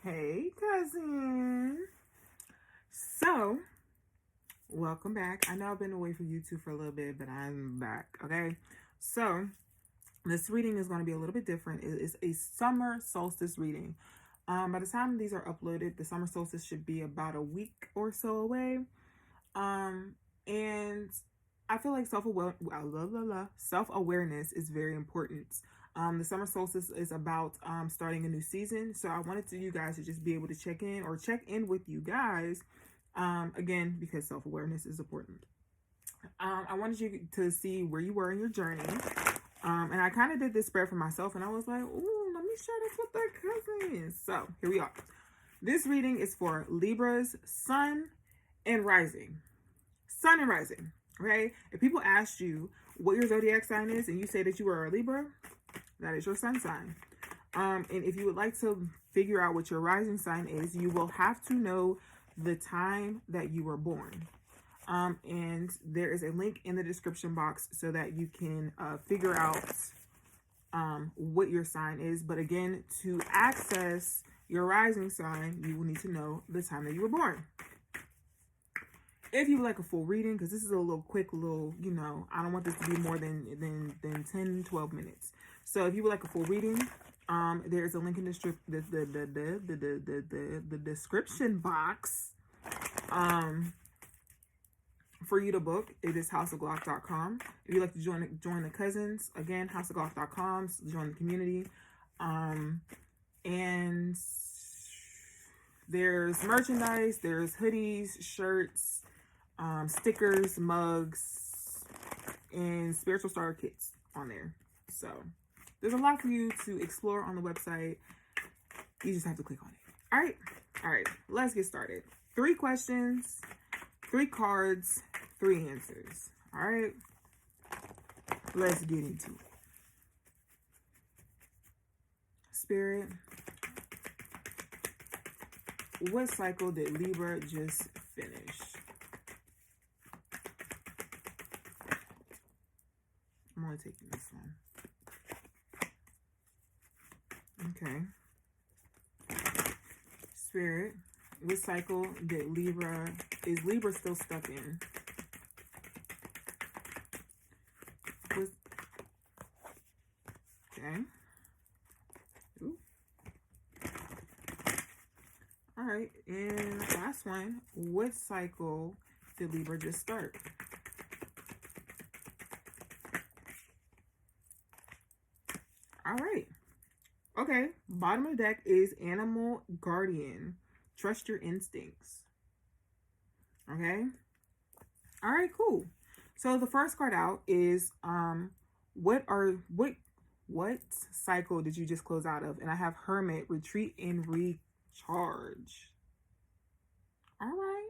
Hey, cousin. So, welcome back. I know I've been away from YouTube for a little bit, but I'm back. Okay. So, this reading is going to be a little bit different. It is a summer solstice reading. By the time these are uploaded, the summer solstice should be about a week or so away. And I feel like self-awareness is very important. The summer solstice is about starting a new season. So I wanted you guys to just be able to check in with you guys. Again, because self-awareness is important. I wanted you to see where you were in your journey. And I kind of did this spread for myself, and I was like, ooh, let me share this with the cousins. So here we are. This reading is for Libra's sun and rising. Sun and rising. Okay? If people ask you what your zodiac sign is and you say that you are a Libra, that is your sun sign. And if you would like to figure out what your rising sign is, you will have to know the time that you were born. And there is a link in the description box so that you can figure out what your sign is. But again, to access your rising sign, you will need to know the time that you were born. If you would like a full reading, because this is a little quick, I don't want this to be more than 10, 12 minutes. So if you would like a full reading, there is a link in the description box for you to book. It is HausOfGlock.com. If you'd like to join the cousins, again, HausOfGlock.com, join the community. And there's merchandise, there's hoodies, shirts, stickers, mugs, and spiritual starter kits on there. So there's a lot for you to explore on the website. You just have to click on it. All right, let's get started. 3 questions, 3 cards, 3 answers. All right, let's get into it. Spirit, what cycle did Libra just finish? I'm only taking this one. Okay. Spirit, what cycle did is Libra still stuck in? Okay. Ooh. All right, and last one, what cycle did Libra just start? All right. Okay, bottom of the deck is Animal Guardian. Trust your instincts. Okay. All right, cool. So the first card out is what cycle did you just close out of? And I have Hermit, retreat and recharge. All right.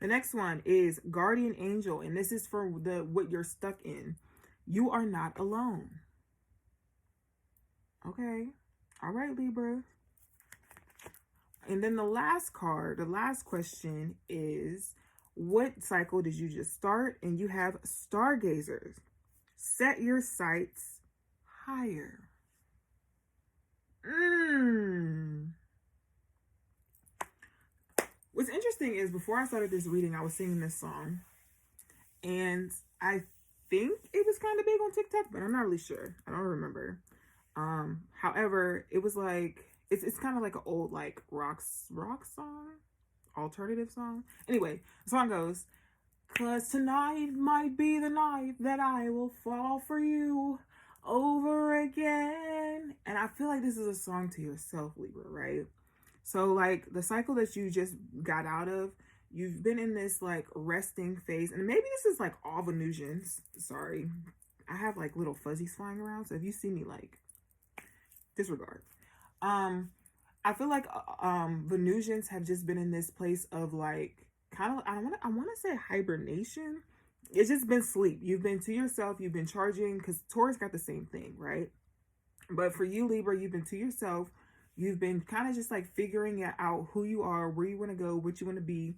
The next one is Guardian Angel, and this is for what you're stuck in. You are not alone. Okay. All right, Libra. And then the last question is, what cycle did you just start? And you have Stargazers. Set your sights higher. What's interesting is before I started this reading, I was singing this song. And I think it was kind of big on TikTok, but I'm not really sure. I don't remember. However, it was like it's kind of like an old like rock song, alternative song. Anyway, the song goes, "'Cause tonight might be the night that I will fall for you over again." And I feel like this is a song to yourself, Libra, right? So like the cycle that you just got out of, you've been in this like resting phase, and maybe this is like all Venusians. Sorry, I have like little fuzzies flying around, so if you see me like disregard. I feel like Venusians have just been in this place of like kind of I want to say hibernation. It's just been sleep. You've been to yourself. You've been charging, because Taurus got the same thing, right? But for you, Libra, you've been to yourself. You've been kind of just like figuring out who you are, where you want to go, what you want to be.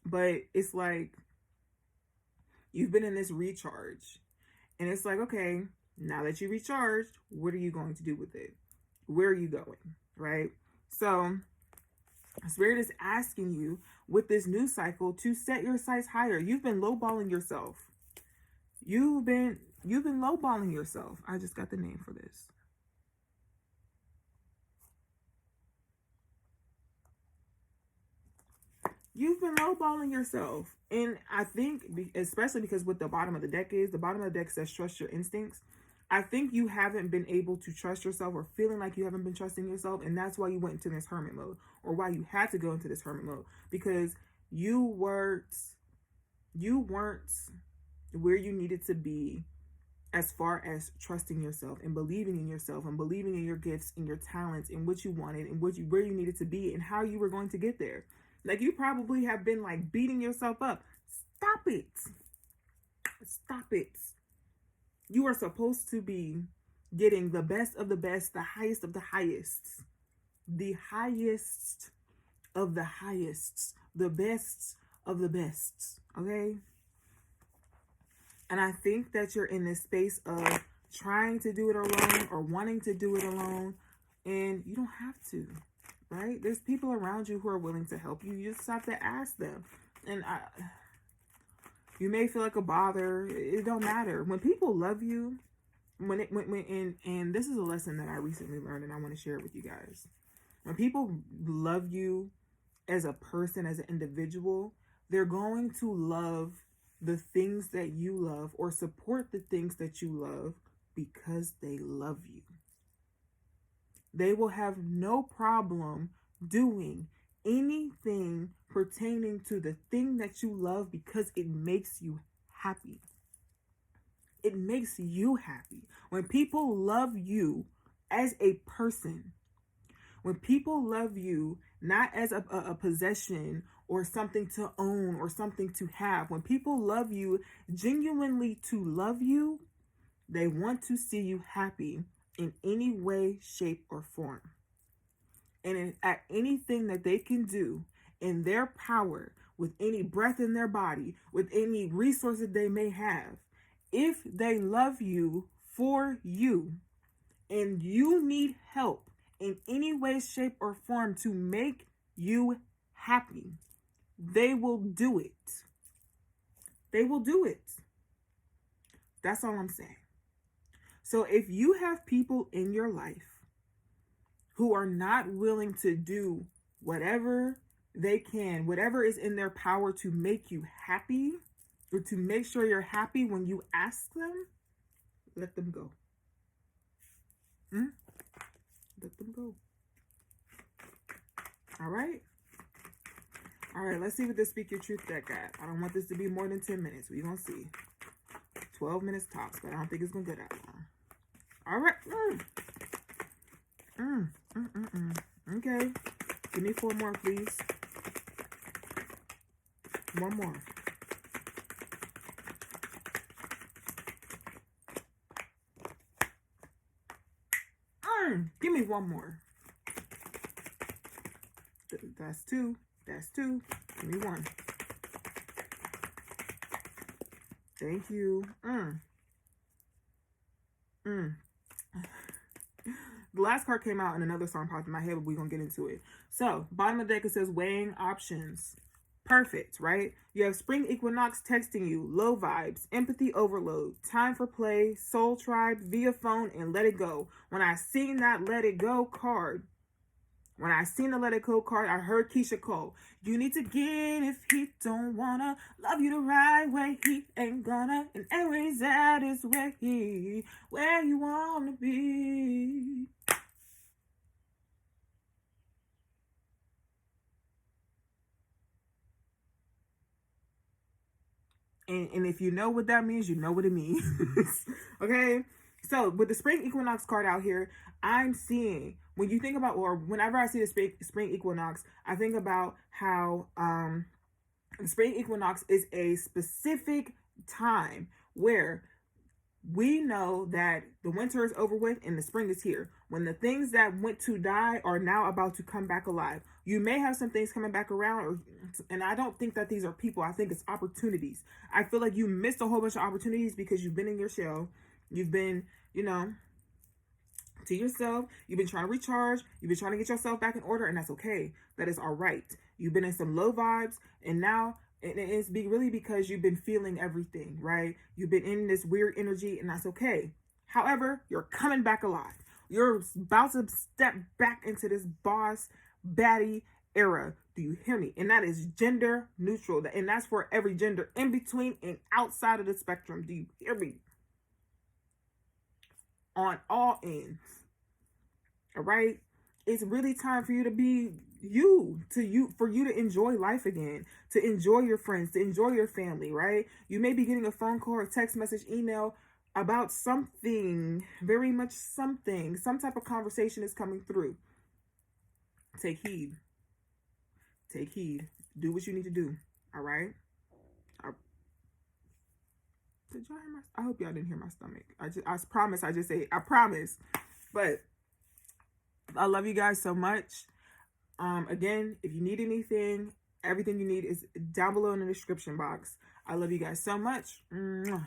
But it's like you've been in this recharge, and it's like, okay, now that you recharged, what are you going to do with it? Where are you going, right? So Spirit is asking you with this new cycle to set your sights higher. You've been lowballing yourself. You've been lowballing yourself. I just got the name for this. You've been lowballing yourself. And I think, especially because what the bottom of the deck is, the bottom of the deck says trust your instincts. I think you haven't been able to trust yourself, or feeling like you haven't been trusting yourself. And that's why you went into this hermit mode, or why you had to go into this hermit mode, because you weren't where you needed to be as far as trusting yourself and believing in yourself and believing in your gifts and your talents and what you wanted and where you needed to be and how you were going to get there. Like, you probably have been like beating yourself up. Stop it. Stop it. You are supposed to be getting the best of the best, the highest of the highest, the highest of the highest, the best of the best. Okay? And I think that you're in this space of trying to do it alone or wanting to do it alone, and you don't have to, right? There's people around you who are willing to help you. You just have to ask them. And you may feel like a bother. It don't matter. When people love you, and this is a lesson that I recently learned, and I want to share it with you guys. When people love you as a person, as an individual, they're going to love the things that you love or support the things that you love because they love you. They will have no problem doing anything pertaining to the thing that you love because it makes you happy. It makes you happy. When people love you as a person, when people love you not as a possession or something to own or something to have, when people love you genuinely to love you, they want to see you happy in any way, shape, or form. And at anything that they can do in their power, with any breath in their body, with any resources they may have, if they love you for you and you need help in any way, shape, or form to make you happy, they will do it. They will do it. That's all I'm saying. So if you have people in your life who are not willing to do whatever they can, whatever is in their power to make you happy, or to make sure you're happy when you ask them, let them go. Let them go. All right? All right, let's see what this Speak Your Truth deck got. I don't want this to be more than 10 minutes. We're going to see. 12 minutes tops, but I don't think it's going to go that long. All right. Okay. Give me 4 more, please. 1 more. Give me 1 more. That's 2. That's 2. Give me 1. Thank you. The last card came out and another song popped in my head, but we're going to get into it. So, bottom of the deck, it says weighing options. Perfect, right? You have Spring Equinox texting you, low vibes, empathy overload, time for play, soul tribe, via phone, and let it go. When I seen that let it go card, I heard Keisha Cole. You need to get if he don't wanna love you the right way. He ain't gonna. And anyways, that is where you wanna be. And if you know what that means, you know what it means. Okay? So with the Spring Equinox card out here, I'm seeing, when you think about, or whenever I see the Spring Equinox, I think about how the Spring Equinox is a specific time where we know that the winter is over with and the spring is here. When the things that went to die are now about to come back alive. You may have some things coming back around, and I don't think that these are people. I think it's opportunities. I feel like you missed a whole bunch of opportunities because you've been in your shell. You've been, to yourself. You've been trying to recharge. You've been trying to get yourself back in order, and that's okay. That is all right. You've been in some low vibes, and now it's really because you've been feeling everything, right? You've been in this weird energy, and that's okay. However, you're coming back alive. You're about to step back into this boss baddie era. Do you hear me? And that is gender neutral. And that's for every gender in between and outside of the spectrum. Do you hear me? On all ends. All right? It's really time for you to be for you to enjoy life again, to enjoy your friends, to enjoy your family, right? You may be getting a phone call or text message, email about something, very much something, some type of conversation is coming through. Take heed. Take heed. Do what you need to do. All right? Did y'all hear I hope y'all didn't hear my stomach. I promise. I promise. But I love you guys so much. Again, if you need anything, everything you need is down below in the description box. I love you guys so much. Mwah.